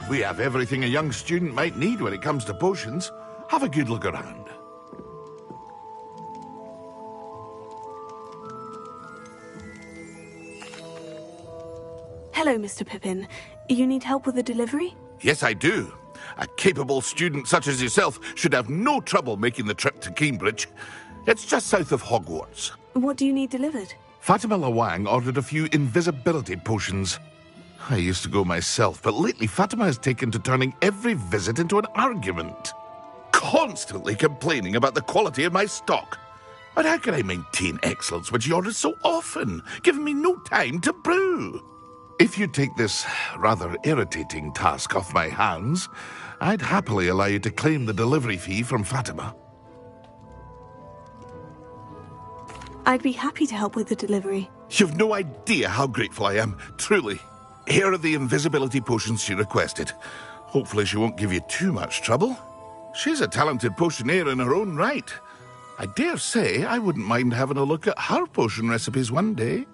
We have everything a young student might need when it comes to potions. Have a good look around. Hello, Mr. Pippin. You need help with a delivery? Yes, I do. A capable student such as yourself should have no trouble making the trip to Cambridge. It's just south of Hogwarts. What do you need delivered? Fatima Lawang ordered a few invisibility potions. I used to go myself, but lately Fatima has taken to turning every visit into an argument. Constantly complaining about the quality of my stock. But how can I maintain excellence when she orders so often, giving me no time to brew? If you take this rather irritating task off my hands, I'd happily allow you to claim the delivery fee from Fatima. I'd be happy to help with the delivery. You've no idea how grateful I am, truly. Here are the invisibility potions she requested. Hopefully she won't give you too much trouble. She's a talented potioneer in her own right. I dare say I wouldn't mind having a look at her potion recipes one day.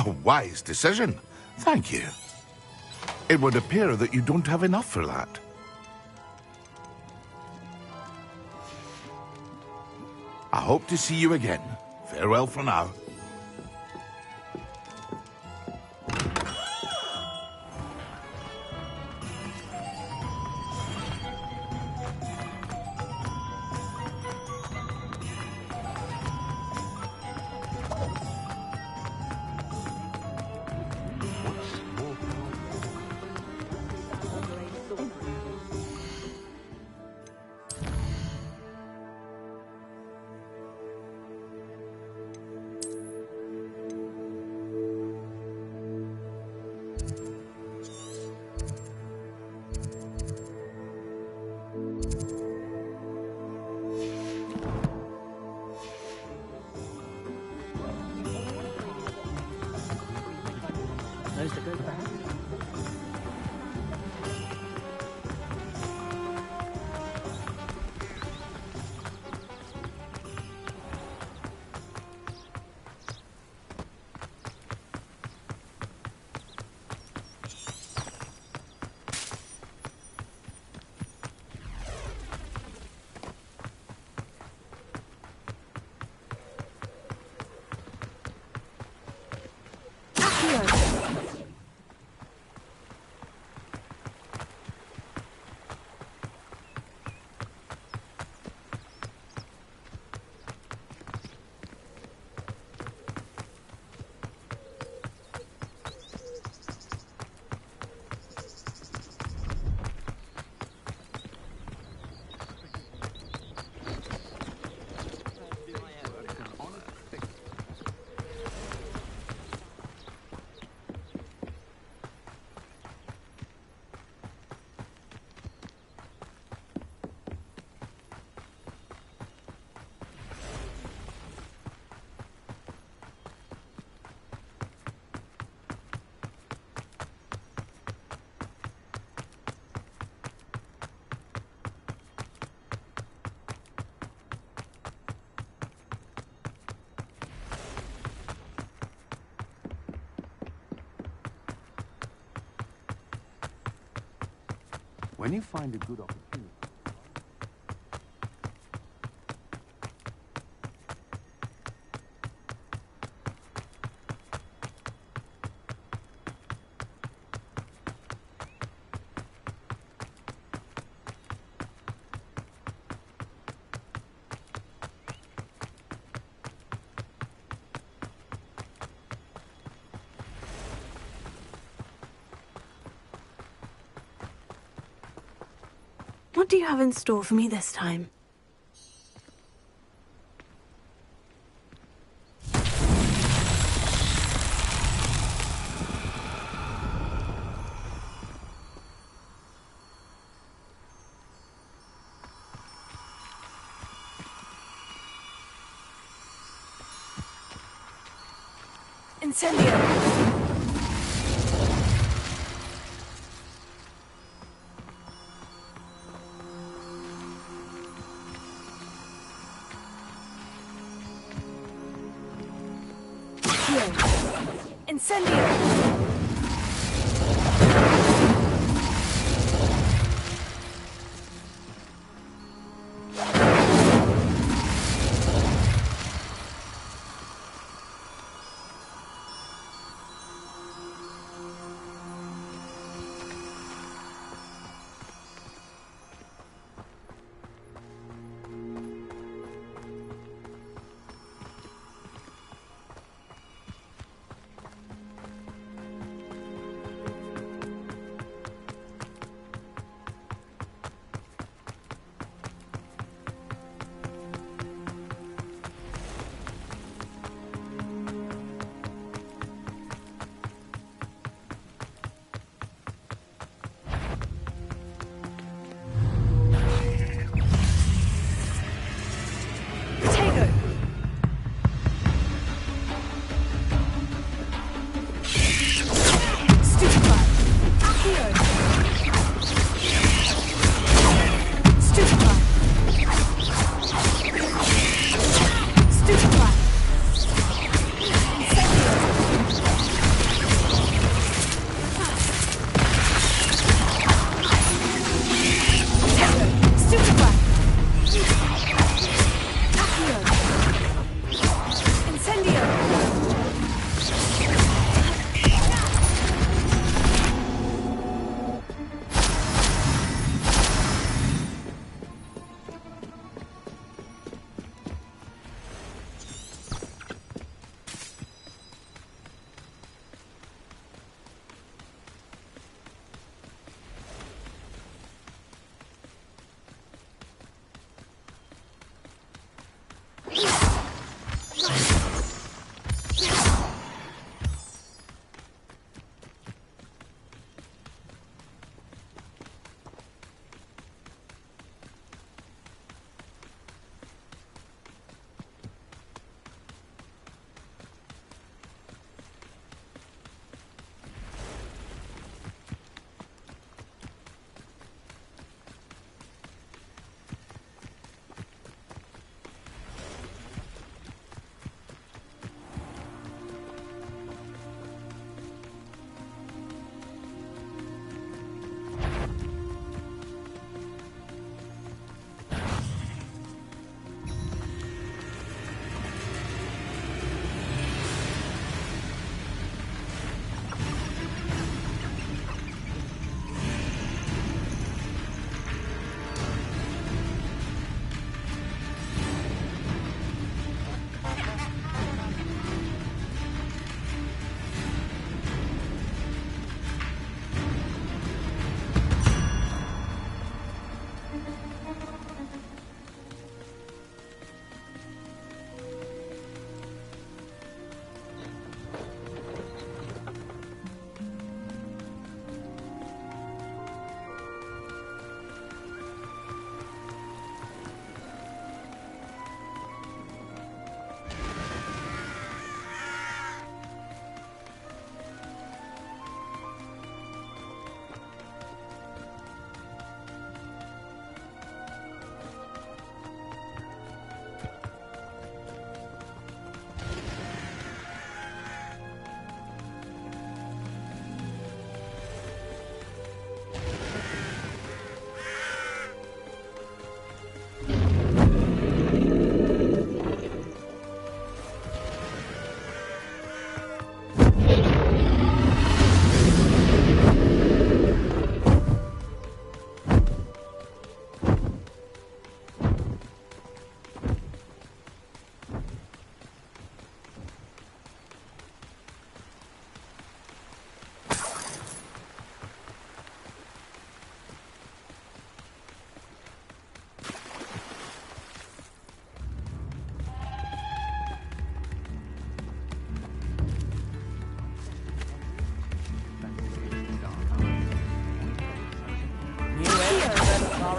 A wise decision. Thank you. It would appear that you don't have enough for that. I hope to see you again. Farewell for now. When you find a good opportunity. What do you have in store for me this time? Incendio! Incendio!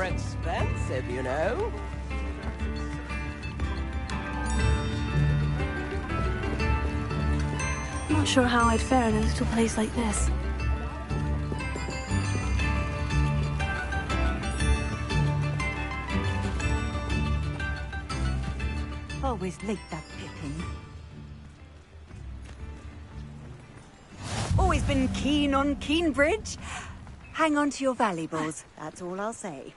expensive, you know. More not sure how I'd fare in a little place like this. Always late, that Pippin. Always been keen on Keenbridge. Hang on to your valuables, that's all I'll say.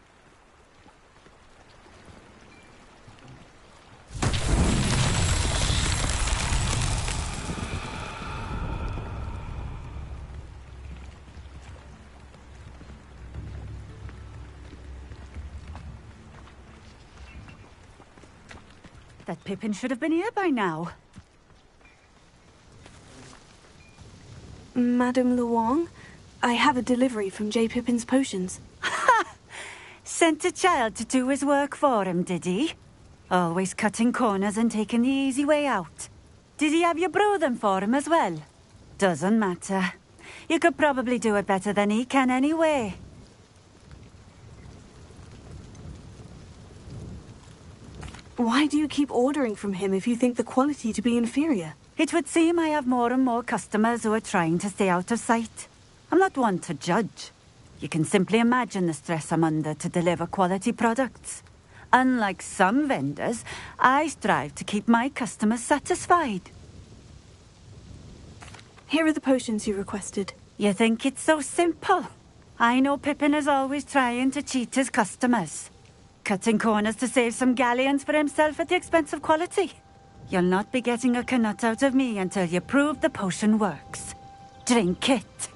That Pippin should have been here by now. Madame Luong, I have a delivery from J. Pippin's potions. Sent a child to do his work for him, did he? Always cutting corners and taking the easy way out. Did he have you brew them for him as well? Doesn't matter. You could probably do it better than he can anyway. Why do you keep ordering from him if you think the quality to be inferior? It would seem I have more and more customers who are trying to stay out of sight. I'm not one to judge. You can simply imagine the stress I'm under to deliver quality products. Unlike some vendors, I strive to keep my customers satisfied. Here are the potions you requested. You think it's so simple? I know Pippin is always trying to cheat his customers. Cutting corners to save some galleons for himself at the expense of quality. You'll not be getting a canut out of me until you prove the potion works. Drink it.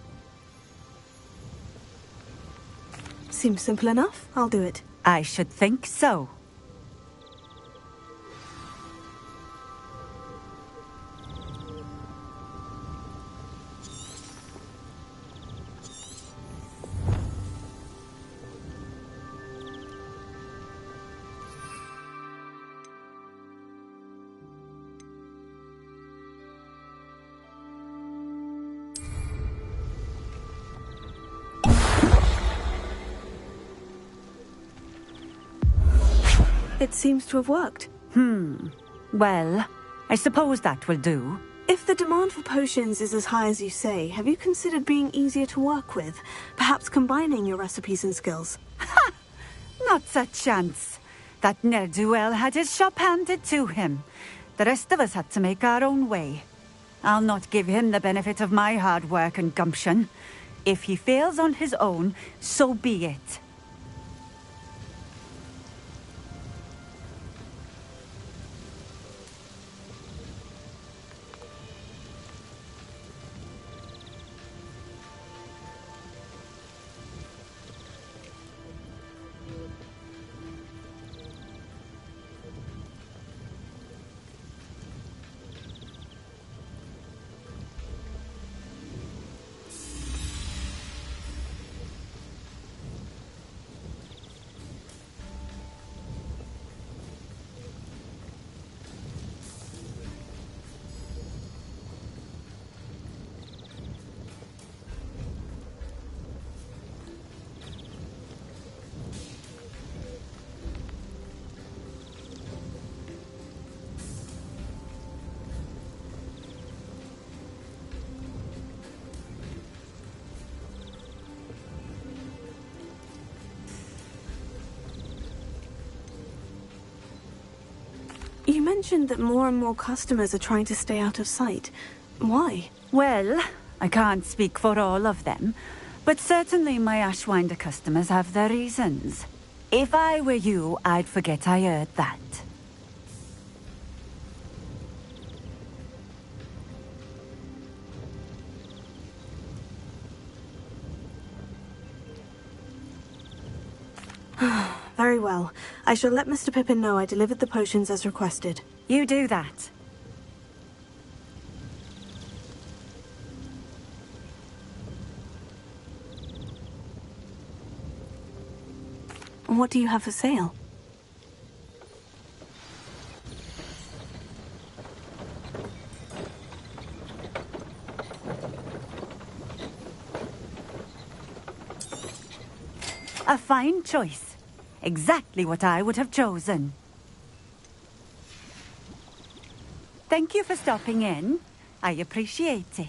Seems simple enough. I'll do it. I should think so. It seems to have worked. Well, I suppose that will do. If the demand for potions is as high as you say, have you considered being easier to work with? Perhaps combining your recipes and skills? Not a chance. That ne'er-do-well had his shop handed to him. The rest of us had to make our own way. I'll not give him the benefit of my hard work and gumption. If he fails on his own, so be it. You mentioned that more and more customers are trying to stay out of sight. Why? Well, I can't speak for all of them, but certainly my Ashwinder customers have their reasons. If I were you, I'd forget I heard that. Very well. I shall let Mr. Pippin know I delivered the potions as requested. You do that. What do you have for sale? A fine choice. Exactly what I would have chosen. Thank you for stopping in. I appreciate it.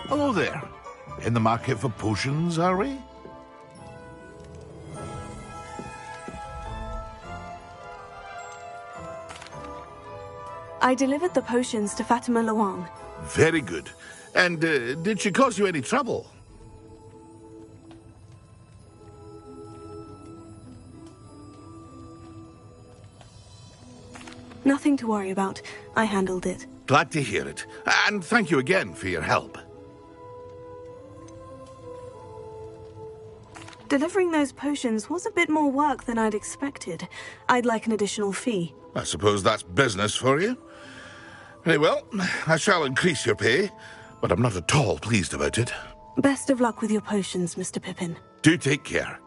Hello there. In the market for potions, are we? I delivered the potions to Fatima Luang. Very good. And did she cause you any trouble? Nothing to worry about. I handled it. Glad to hear it. And thank you again for your help. Delivering those potions was a bit more work than I'd expected. I'd like an additional fee. I suppose that's business for you. Very well, I shall increase your pay, but I'm not at all pleased about it. Best of luck with your potions, Mr. Pippin. Do take care.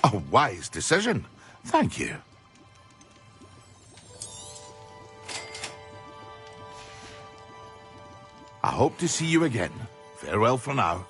A wise decision. Thank you. I hope to see you again. Farewell for now.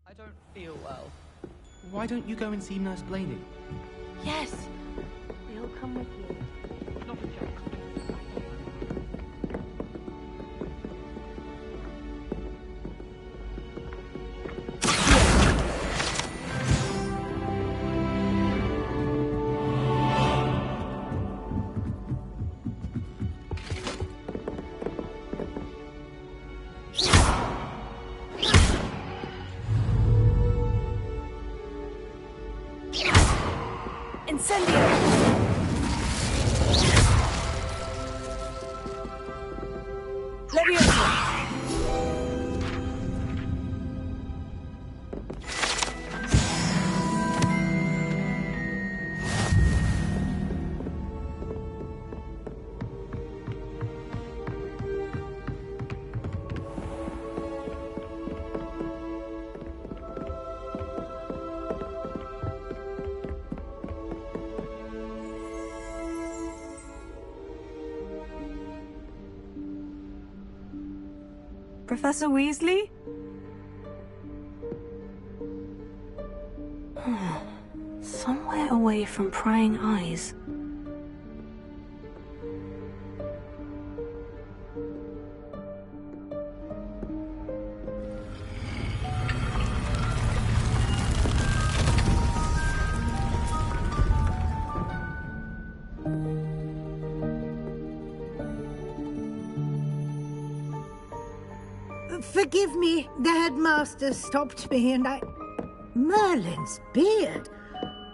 I don't feel well. Why don't you go and see Nurse Blaney? Yes. We'll come with you. Not a joke. Incendio! Leviosa! Professor Weasley? Somewhere away from prying eyes. Forgive me, the headmaster stopped me and I... Merlin's beard!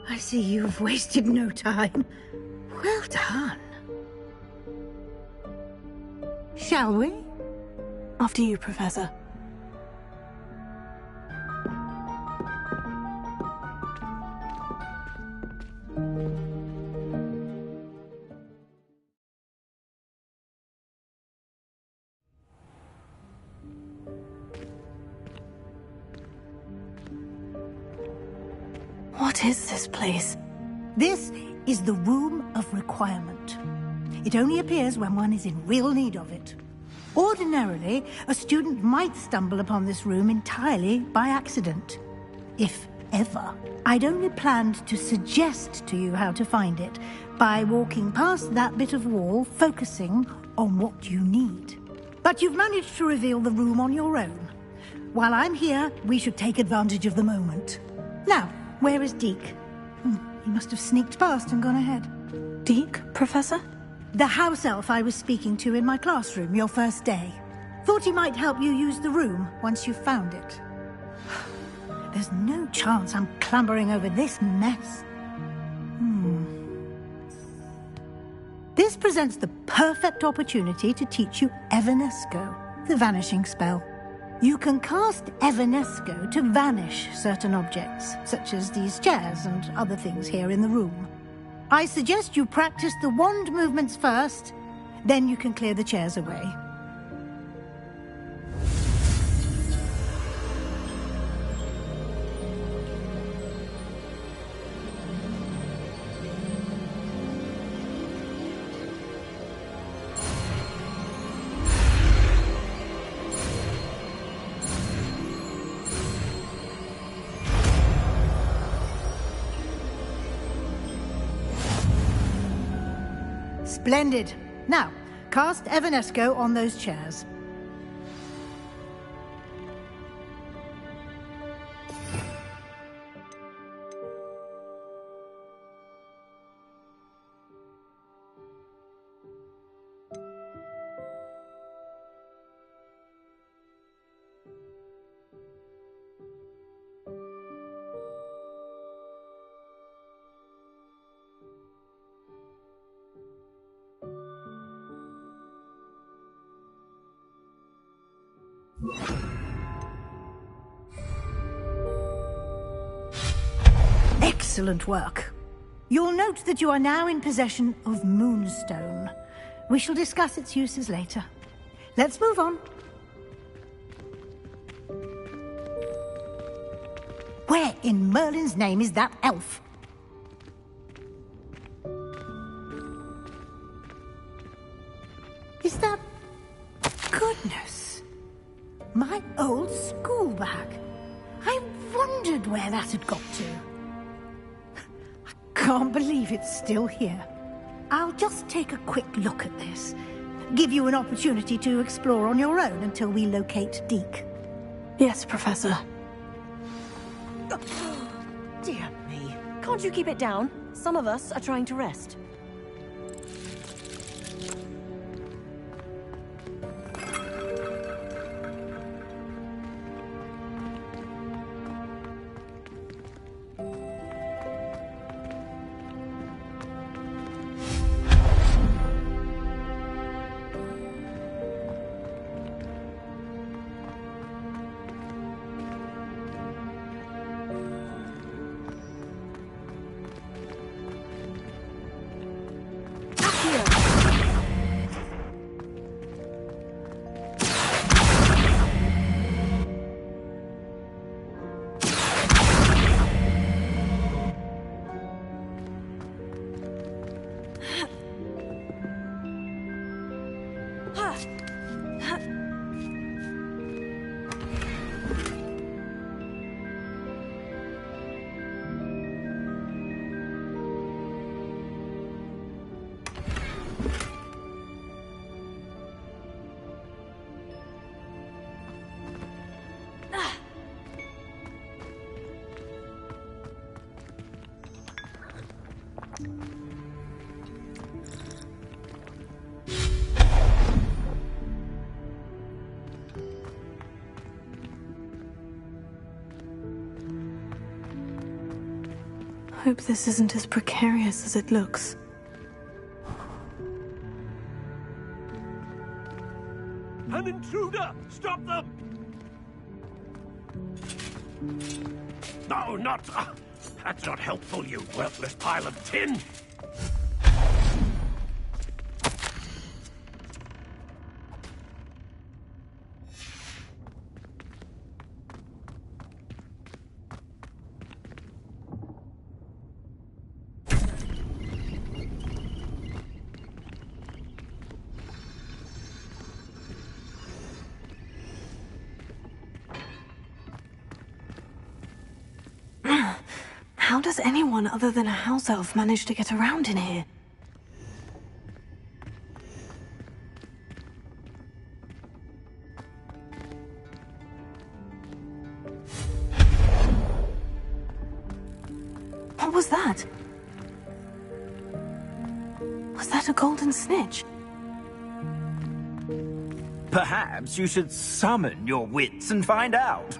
I see you've wasted no time. Well done. Shall we? After you, Professor. What is this place? This is the Room of Requirement. It only appears when one is in real need of it. Ordinarily, a student might stumble upon this room entirely by accident. If ever. I'd only planned to suggest to you how to find it by walking past that bit of wall, focusing on what you need. But you've managed to reveal the room on your own. While I'm here, we should take advantage of the moment. Now, where is Deke? He must have sneaked past and gone ahead. Deke, Professor? The house elf I was speaking to in my classroom your first day. Thought he might help you use the room once you've found it. There's no chance I'm clambering over this mess. This presents the perfect opportunity to teach you Evanesco, the vanishing spell. You can cast Evanesco to vanish certain objects, such as these chairs and other things here in the room. I suggest you practice the wand movements first, then you can clear the chairs away. Splendid. Now, cast Evanesco on those chairs. Excellent work. You'll note that you are now in possession of Moonstone. We shall discuss its uses later. Let's move on. Where in Merlin's name is that elf? Is that... Goodness! My old school bag. I wondered where that had got to. I can't believe it's still here. I'll just take a quick look at this. Give you an opportunity to explore on your own until we locate Deke. Yes, Professor. Dear me. Can't you keep it down? Some of us are trying to rest. Hope this isn't as precarious as it looks. An intruder! Stop them! No, not... that's not helpful, you worthless pile of tin! How does anyone other than a house elf manage to get around in here? What was that? Was that a golden snitch? Perhaps you should summon your wits and find out.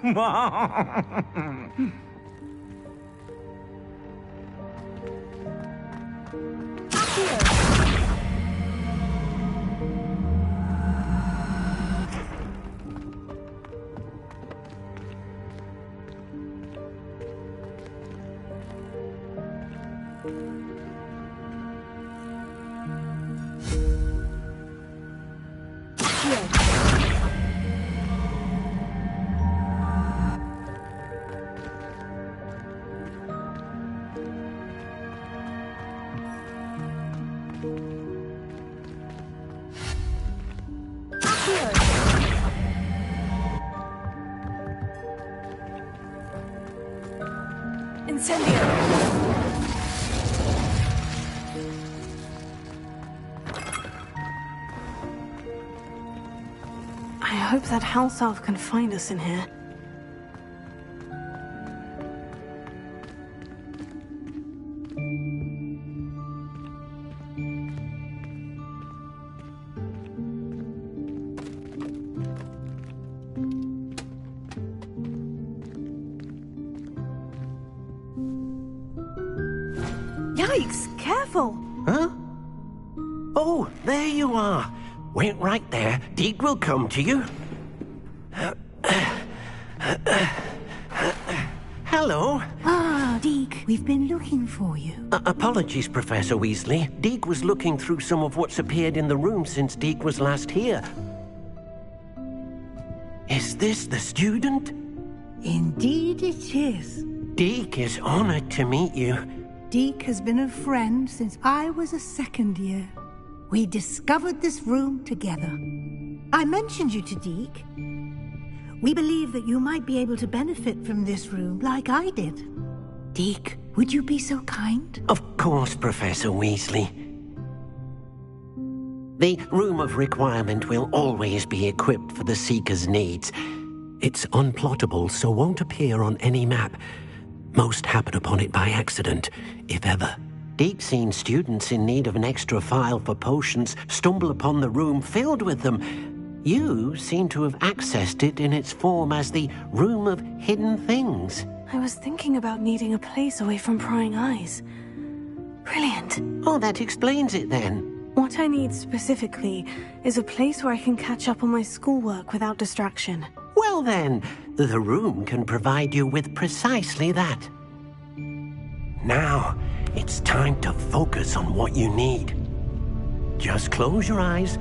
I hope that house elf can find us in here. Yikes! Careful! Huh? Oh, there you are. Wait right there. Deek will come to you. Hello. Ah, Deek, we've been looking for you. Apologies, Professor Weasley. Deek was looking through some of what's appeared in the room since Deek was last here. Is this the student? Indeed it is. Deek is honored to meet you. Deek has been a friend since I was a second year. We discovered this room together. I mentioned you to Deek. We believe that you might be able to benefit from this room like I did. Deek, would you be so kind? Of course, Professor Weasley. The Room of Requirement will always be equipped for the Seeker's needs. It's unplottable, so won't appear on any map. Most happen upon it by accident, if ever. Deek's seen students in need of an extra file for potions stumble upon the room filled with them. You seem to have accessed it in its form as the Room of Hidden Things. I was thinking about needing a place away from prying eyes. Brilliant. Oh, that explains it then. What I need specifically is a place where I can catch up on my schoolwork without distraction. Well then, the room can provide you with precisely that. Now, it's time to focus on what you need. Just close your eyes.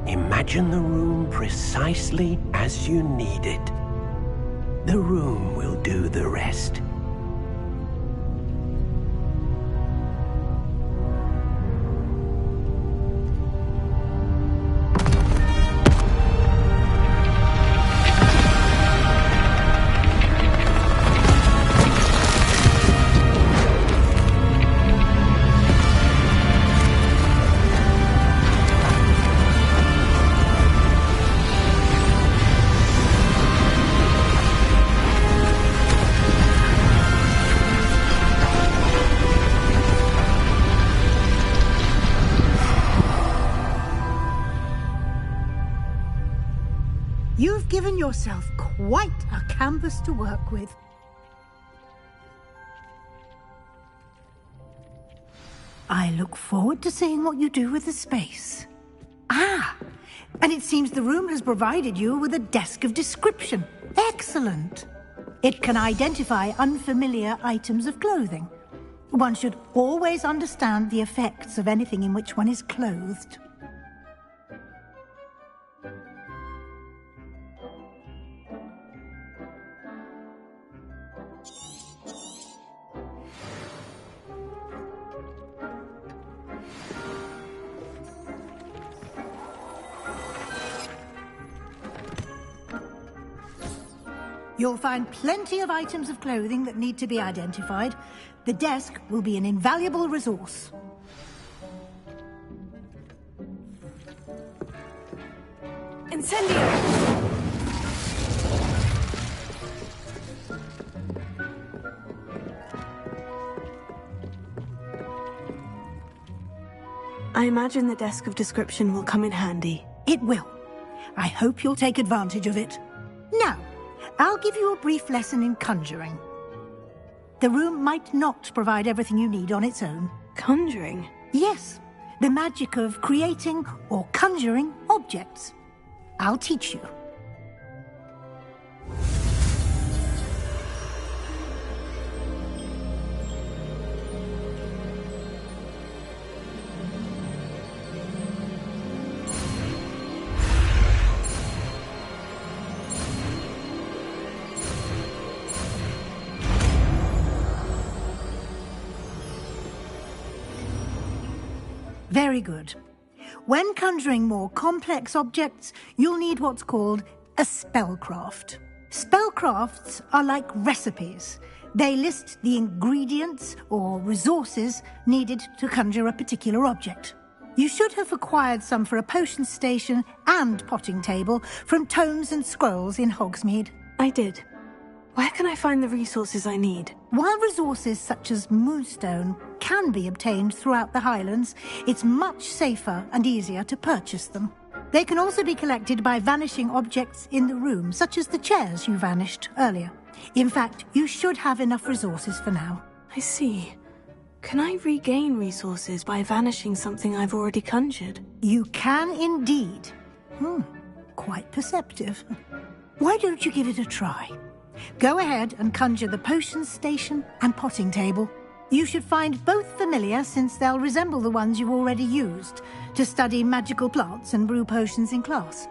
Imagine the room precisely as you need it. The room will do the rest. You've given yourself quite a canvas to work with. I look forward to seeing what you do with the space. Ah, and it seems the room has provided you with a desk of description. Excellent. It can identify unfamiliar items of clothing. One should always understand the effects of anything in which one is clothed. You'll find plenty of items of clothing that need to be identified. The desk will be an invaluable resource. Incendio! I imagine the desk of description will come in handy. It will. I hope you'll take advantage of it. Now, I'll give you a brief lesson in conjuring. The room might not provide everything you need on its own. Conjuring? Yes, the magic of creating or conjuring objects. I'll teach you. Very good. When conjuring more complex objects, you'll need what's called a spellcraft. Spellcrafts are like recipes. They list the ingredients or resources needed to conjure a particular object. You should have acquired some for a potion station and potting table from tomes and scrolls in Hogsmeade. I did. Where can I find the resources I need? While resources such as moonstone can be obtained throughout the Highlands, it's much safer and easier to purchase them. They can also be collected by vanishing objects in the room, such as the chairs you vanished earlier. In fact, you should have enough resources for now. I see. Can I regain resources by vanishing something I've already conjured? You can indeed. Quite perceptive. Why don't you give it a try? Go ahead and conjure the potion station and potting table. You should find both familiar, since they'll resemble the ones you've already used to study magical plants and brew potions in class.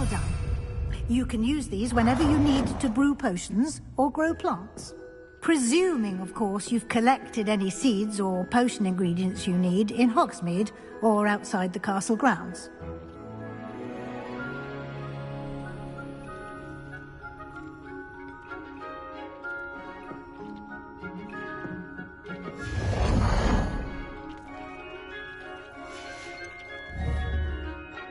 Well done. You can use these whenever you need to brew potions or grow plants. Presuming, of course, you've collected any seeds or potion ingredients you need in Hogsmeade or outside the castle grounds.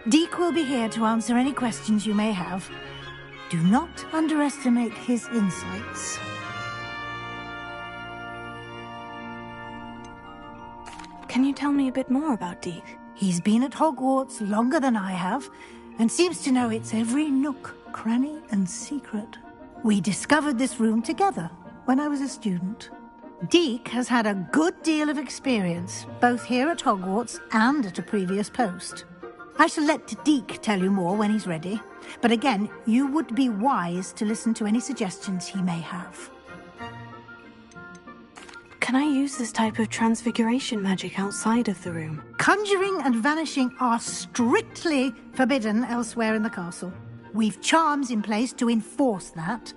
Deke will be here to answer any questions you may have. Do not underestimate his insights. Can you tell me a bit more about Deke? He's been at Hogwarts longer than I have, and seems to know its every nook, cranny, and secret. We discovered this room together when I was a student. Deke has had a good deal of experience, both here at Hogwarts and at a previous post. I shall let Deke tell you more when he's ready, but again, you would be wise to listen to any suggestions he may have. Can I use this type of transfiguration magic outside of the room? Conjuring and vanishing are strictly forbidden elsewhere in the castle. We've charms in place to enforce that.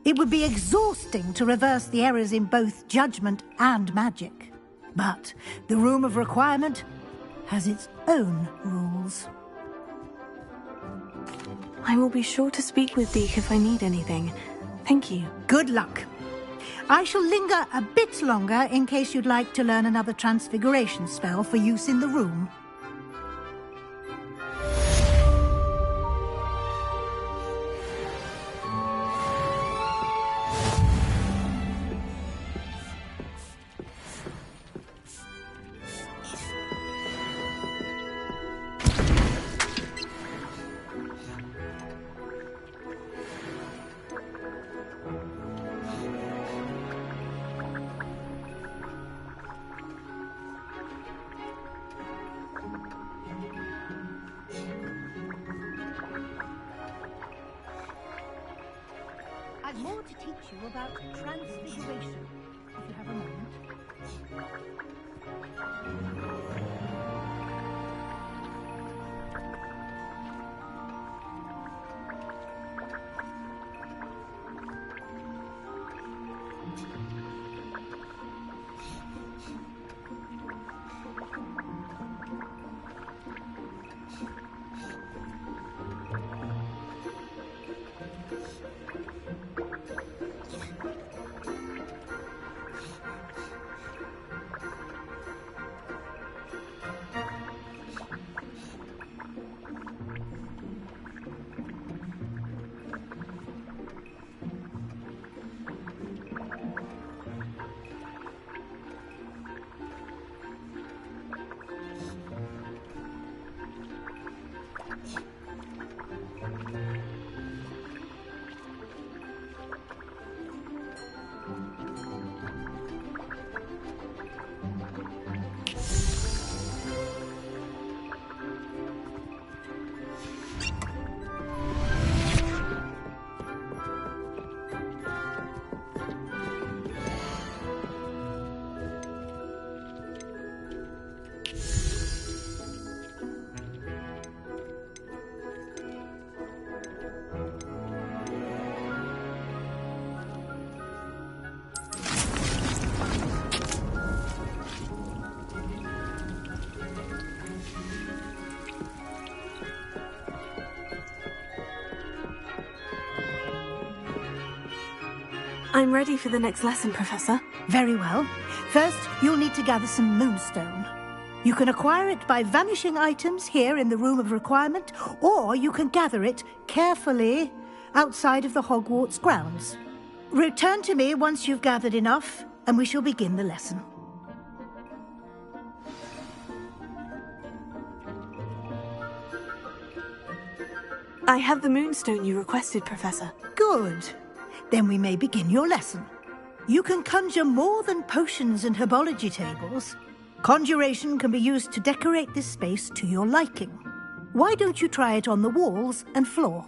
It would be exhausting to reverse the errors in both judgment and magic. But the Room of Requirement has its own rules. I will be sure to speak with Deke if I need anything. Thank you. Good luck. I shall linger a bit longer in case you'd like to learn another transfiguration spell for use in the room. I've more to teach you about transfiguration, if you have a moment. I'm ready for the next lesson, Professor. Very well. First, you'll need to gather some moonstone. You can acquire it by vanishing items here in the Room of Requirement, or you can gather it carefully outside of the Hogwarts grounds. Return to me once you've gathered enough, and we shall begin the lesson. I have the moonstone you requested, Professor. Good. Then we may begin your lesson. You can conjure more than potions and herbology tables. Conjuration can be used to decorate this space to your liking. Why don't you try it on the walls and floor?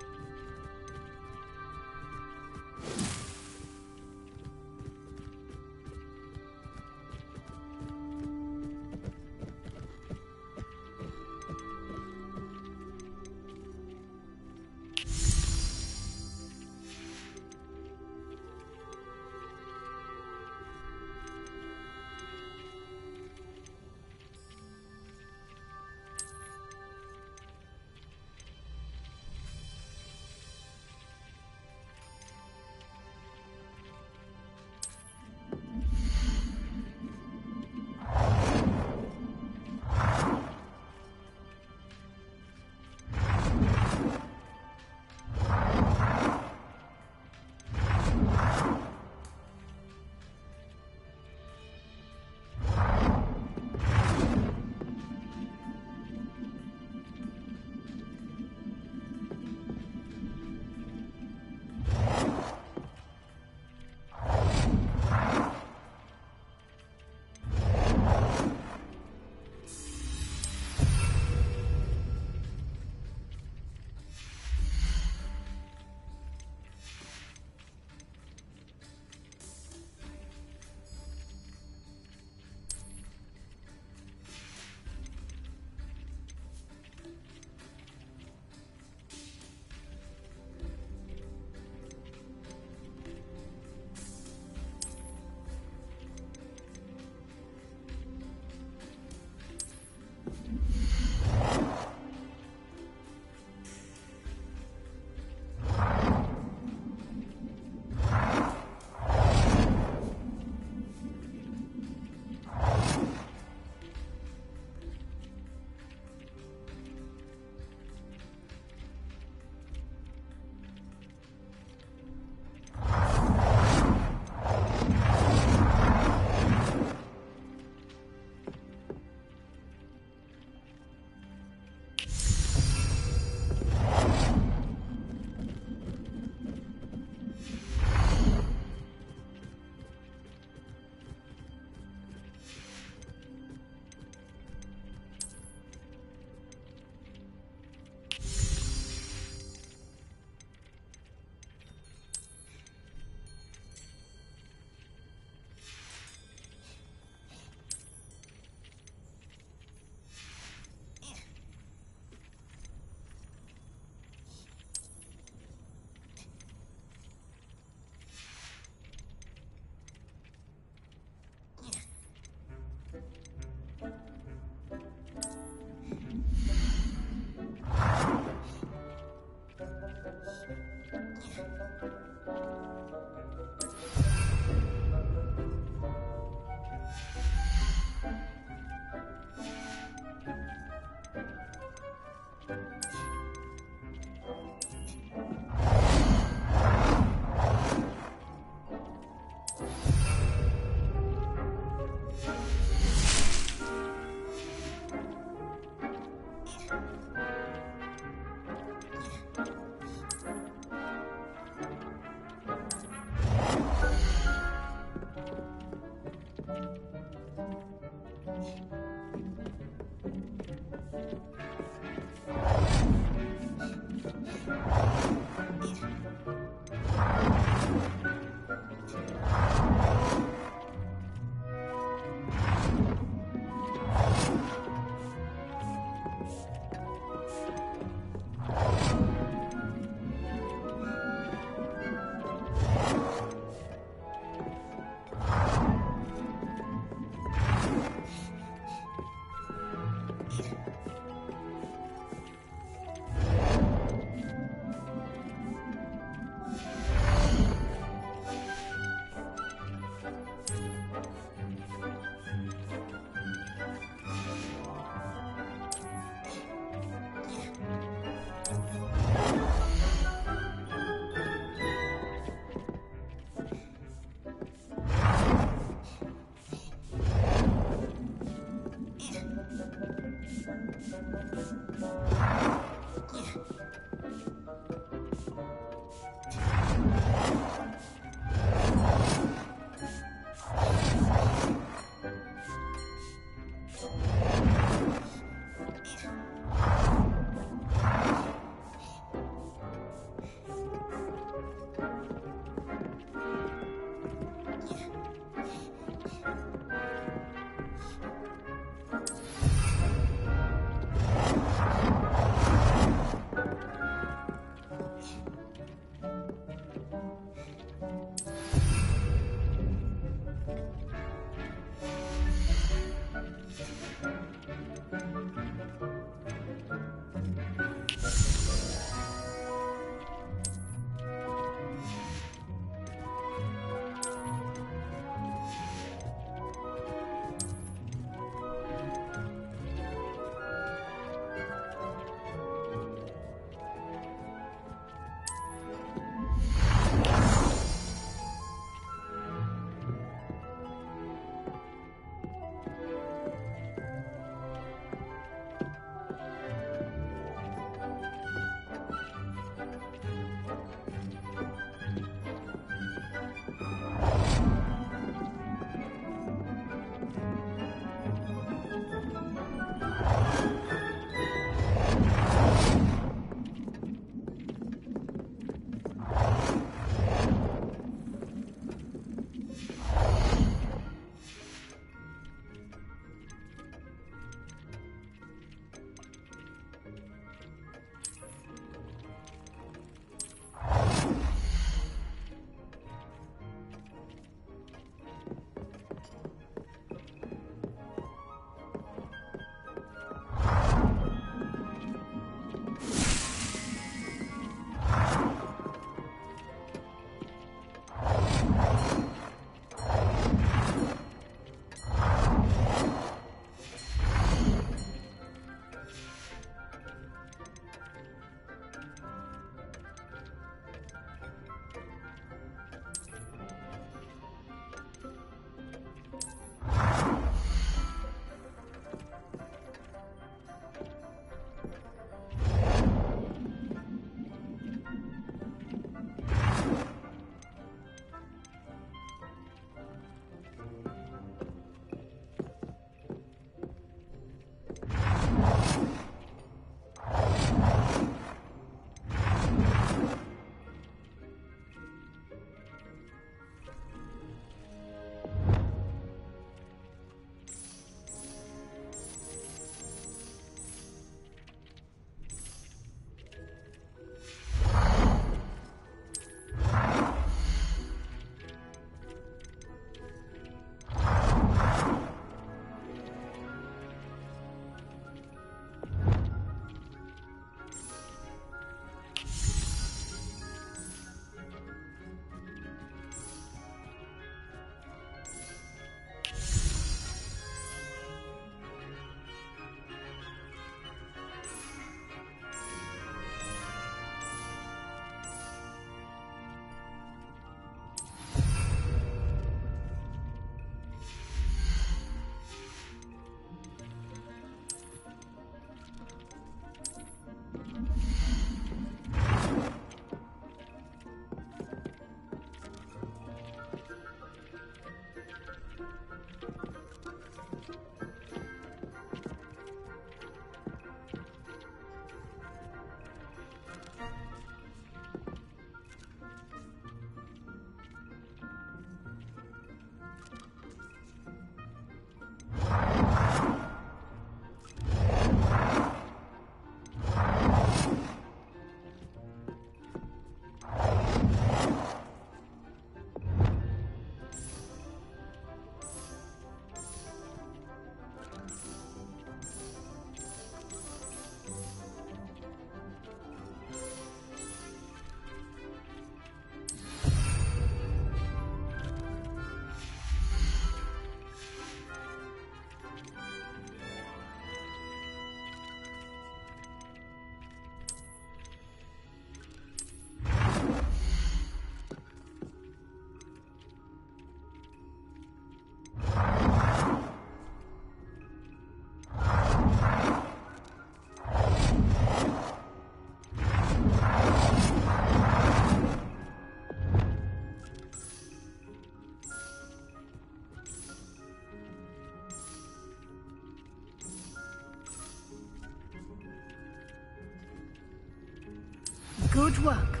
Good work.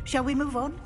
Shall we move on?